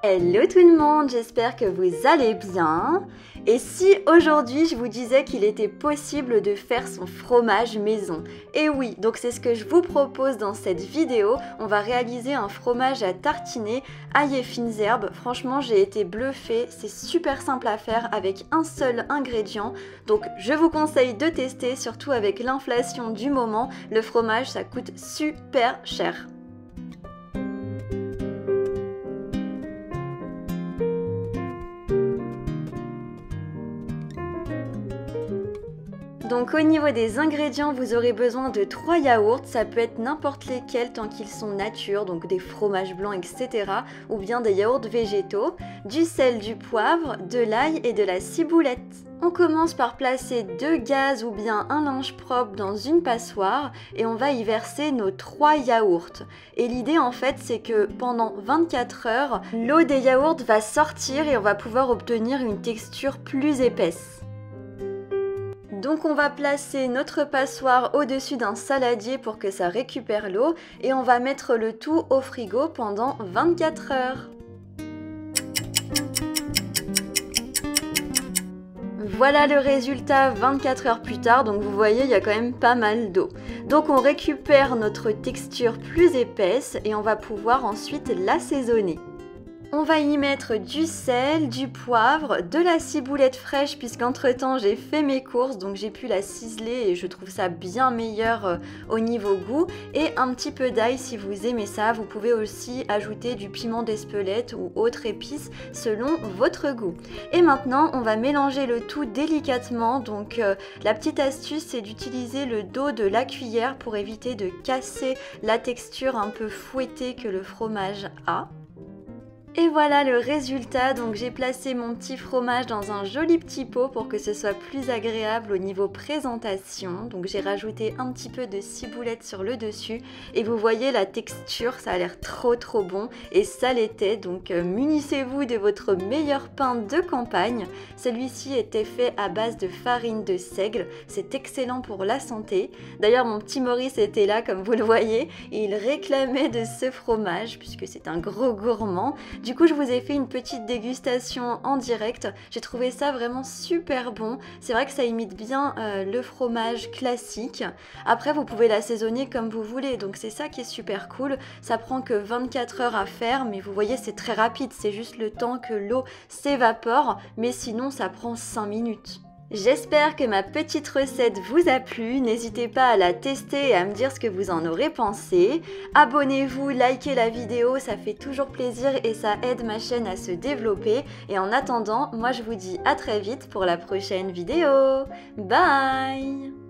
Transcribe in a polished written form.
Hello tout le monde, j'espère que vous allez bien. Et si aujourd'hui je vous disais qu'il était possible de faire son fromage maison? Et oui, donc c'est ce que je vous propose dans cette vidéo. On va réaliser un fromage à tartiner, ail et fines herbes. Franchement, j'ai été bluffée, c'est super simple à faire avec un seul ingrédient. Donc je vous conseille de tester, surtout avec l'inflation du moment. Le fromage, ça coûte super cher. Donc au niveau des ingrédients, vous aurez besoin de 3 yaourts, ça peut être n'importe lesquels tant qu'ils sont nature, donc des fromages blancs, etc. Ou bien des yaourts végétaux, du sel, du poivre, de l'ail et de la ciboulette. On commence par placer 2 gaz ou bien un linge propre dans une passoire et on va y verser nos 3 yaourts. Et l'idée en fait c'est que pendant 24 heures, l'eau des yaourts va sortir et on va pouvoir obtenir une texture plus épaisse. Donc on va placer notre passoire au-dessus d'un saladier pour que ça récupère l'eau et on va mettre le tout au frigo pendant 24 heures. Voilà le résultat 24 heures plus tard, donc vous voyez il y a quand même pas mal d'eau. Donc on récupère notre texture plus épaisse et on va pouvoir ensuite l'assaisonner. On va y mettre du sel, du poivre, de la ciboulette fraîche puisqu'entre temps j'ai fait mes courses donc j'ai pu la ciseler et je trouve ça bien meilleur au niveau goût et un petit peu d'ail si vous aimez ça. Vous pouvez aussi ajouter du piment d'Espelette ou autre épice selon votre goût. Et maintenant on va mélanger le tout délicatement, donc la petite astuce c'est d'utiliser le dos de la cuillère pour éviter de casser la texture un peu fouettée que le fromage a. Et voilà le résultat, donc j'ai placé mon petit fromage dans un joli petit pot pour que ce soit plus agréable au niveau présentation. Donc j'ai rajouté un petit peu de ciboulette sur le dessus et vous voyez la texture, ça a l'air trop bon et ça l'était. Donc munissez-vous de votre meilleur pain de campagne. Celui-ci était fait à base de farine de seigle, c'est excellent pour la santé. D'ailleurs mon petit Maurice était là comme vous le voyez et il réclamait de ce fromage puisque c'est un gros gourmand. Du coup, je vous ai fait une petite dégustation en direct. J'ai trouvé ça vraiment super bon. C'est vrai que ça imite bien le fromage classique. Après, vous pouvez l'assaisonner comme vous voulez. Donc, c'est ça qui est super cool. Ça prend que 24 heures à faire. Mais vous voyez, c'est très rapide. C'est juste le temps que l'eau s'évapore. Mais sinon, ça prend 5 minutes. J'espère que ma petite recette vous a plu, n'hésitez pas à la tester et à me dire ce que vous en aurez pensé. Abonnez-vous, likez la vidéo, ça fait toujours plaisir et ça aide ma chaîne à se développer. Et en attendant, moi je vous dis à très vite pour la prochaine vidéo. Bye!